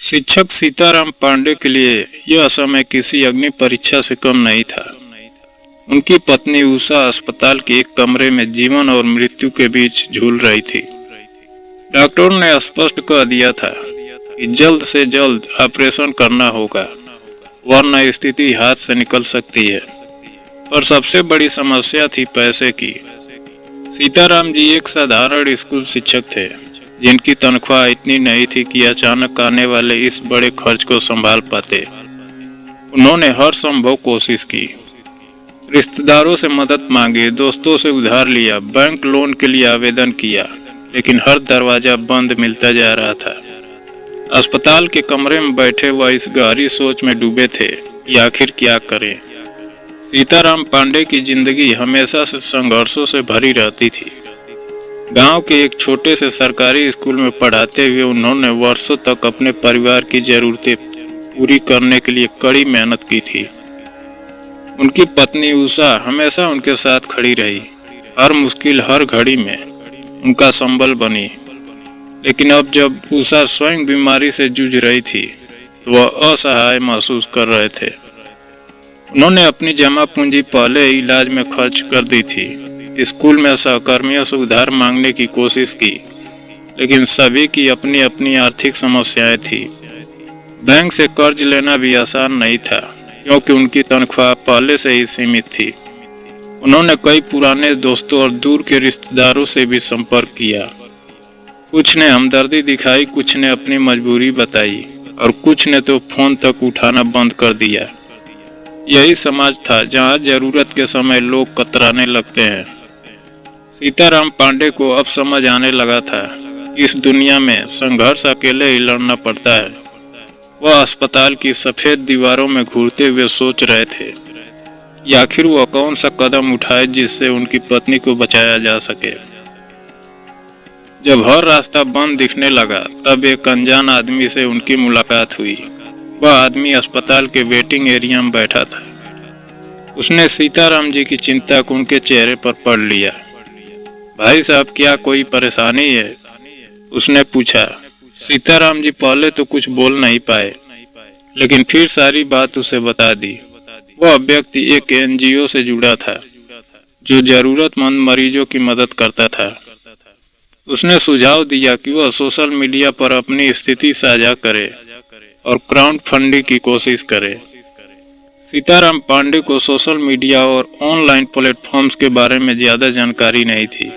शिक्षक सीताराम पांडे के लिए यह समय किसी अग्नि परीक्षा से कम नहीं था। उनकी पत्नी उषा अस्पताल के एक कमरे में जीवन और मृत्यु के बीच झूल रही थी। डॉक्टरों ने स्पष्ट कह दिया था कि जल्द से जल्द ऑपरेशन करना होगा, वरना स्थिति हाथ से निकल सकती है। पर सबसे बड़ी समस्या थी पैसे की। सीताराम जी एक साधारण स्कूल शिक्षक थे, जिनकी तनख्वाह इतनी नहीं थी कि अचानक आने वाले इस बड़े खर्च को संभाल पाते। उन्होंने हर संभव कोशिश की, रिश्तेदारों से मदद मांगी, दोस्तों से उधार लिया, बैंक लोन के लिए आवेदन किया, लेकिन हर दरवाजा बंद मिलता जा रहा था। अस्पताल के कमरे में बैठे वह इस गहरी सोच में डूबे थे कि आखिर क्या करें। सीताराम पांडे की जिंदगी हमेशा से संघर्षों से भरी रहती थी। गांव के एक छोटे से सरकारी स्कूल में पढ़ाते हुए उन्होंने वर्षों तक अपने परिवार की जरूरतें पूरी करने के लिए कड़ी मेहनत की थी। उनकी पत्नी उषा हमेशा उनके साथ खड़ी रही, हर मुश्किल हर घड़ी में उनका संबल बनी। लेकिन अब जब उषा स्वयं बीमारी से जूझ रही थी तो वह असहाय महसूस कर रहे थे। उन्होंने अपनी जमा पूंजी पहले इलाज में खर्च कर दी थी। स्कूल में सहकर्मियों से उधार मांगने की कोशिश की, लेकिन सभी की अपनी अपनी आर्थिक समस्याएं थी। बैंक से कर्ज लेना भी आसान नहीं था, क्योंकि उनकी तनख्वाह पहले से ही सीमित थी। उन्होंने कई पुराने दोस्तों और दूर के रिश्तेदारों से भी संपर्क किया। कुछ ने हमदर्दी दिखाई, कुछ ने अपनी मजबूरी बताई और कुछ ने तो फोन तक उठाना बंद कर दिया। यही समाज था जहां जरूरत के समय लोग कतराने लगते हैं। सीताराम पांडे को अब समझ आने लगा था कि इस दुनिया में संघर्ष अकेले ही लड़ना पड़ता है। वह अस्पताल की सफेद दीवारों में घूरते हुए सोच रहे थे कि आखिर वह कौन सा कदम उठाए जिससे उनकी पत्नी को बचाया जा सके। जब हर रास्ता बंद दिखने लगा, तब एक अनजान आदमी से उनकी मुलाकात हुई। वह आदमी अस्पताल के वेटिंग एरिया में बैठा था। उसने सीताराम जी की चिंता को उनके चेहरे पर पढ़ लिया। भाई साहब, क्या कोई परेशानी है? उसने पूछा। सीताराम जी पहले तो कुछ बोल नहीं पाए, लेकिन फिर सारी बात उसे बता दी। वह व्यक्ति एक एनजीओ से जुड़ा था, जो जरूरतमंद मरीजों की मदद करता था। उसने सुझाव दिया कि वह सोशल मीडिया पर अपनी स्थिति साझा करे और क्राउड फंडिंग की कोशिश करे। सीताराम पांडे को सोशल मीडिया और ऑनलाइन प्लेटफॉर्म्स के बारे में ज्यादा जानकारी नहीं थी,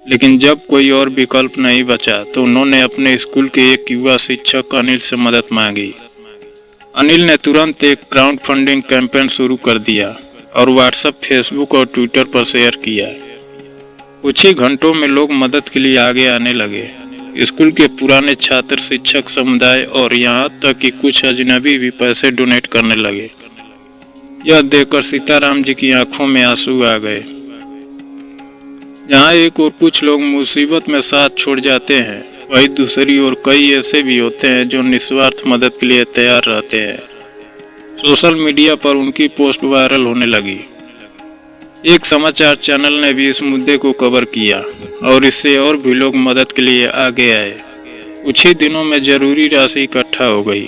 लेकिन जब कोई और विकल्प नहीं बचा तो उन्होंने अपने स्कूल के एक युवा शिक्षक अनिल से मदद मांगी। अनिल ने तुरंत एक क्राउड फंडिंग कैंपेन शुरू कर दिया और व्हाट्सएप, फेसबुक और ट्विटर पर शेयर किया। कुछ ही घंटों में लोग मदद के लिए आगे आने लगे। स्कूल के पुराने छात्र, शिक्षक समुदाय और यहाँ तक कि कुछ अजनबी भी पैसे डोनेट करने लगे। यह देखकर सीताराम जी की आंखों में आंसू आ गए। जहाँ एक और कुछ लोग मुसीबत में साथ छोड़ जाते हैं, वहीं दूसरी ओर कई ऐसे भी होते हैं जो निस्वार्थ मदद के लिए तैयार रहते हैं। सोशल मीडिया पर उनकी पोस्ट वायरल होने लगी। एक समाचार चैनल ने भी इस मुद्दे को कवर किया और इससे और भी लोग मदद के लिए आगे आए। कुछ ही दिनों में जरूरी राशि इकट्ठा हो गई।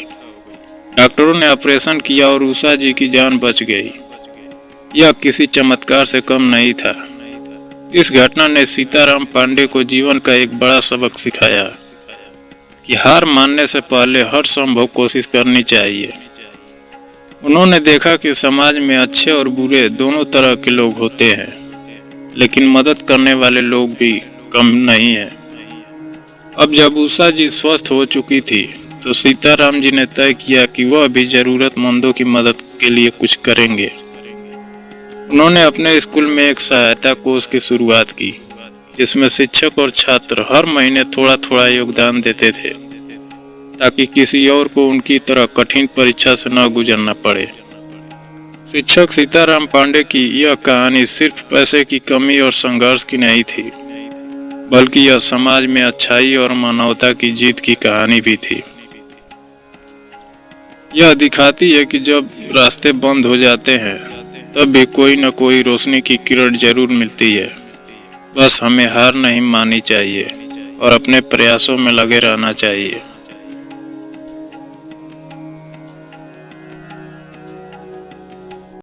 डॉक्टरों ने ऑपरेशन किया और उषा जी की जान बच गई। यह किसी चमत्कार से कम नहीं था। इस घटना ने सीताराम पांडे को जीवन का एक बड़ा सबक सिखाया कि हार मानने से पहले हर संभव कोशिश करनी चाहिए। उन्होंने देखा कि समाज में अच्छे और बुरे दोनों तरह के लोग होते हैं, लेकिन मदद करने वाले लोग भी कम नहीं हैं। अब जब उषा जी स्वस्थ हो चुकी थी तो सीताराम जी ने तय किया कि वह भी जरूरतमंदों की मदद के लिए कुछ करेंगे। उन्होंने अपने स्कूल में एक सहायता कोष की शुरुआत की, जिसमें शिक्षक और छात्र हर महीने थोड़ा थोड़ा योगदान देते थे, ताकि किसी और को उनकी तरह कठिन परीक्षा से न गुजरना पड़े। शिक्षक सीताराम पांडे की यह कहानी सिर्फ पैसे की कमी और संघर्ष की नहीं थी, बल्कि यह समाज में अच्छाई और मानवता की जीत की कहानी भी थी। यह दिखाती है कि जब रास्ते बंद हो जाते हैं, तब भी कोई न कोई रोशनी की किरण जरूर मिलती है। बस हमें हार नहीं माननी चाहिए और अपने प्रयासों में लगे रहना चाहिए।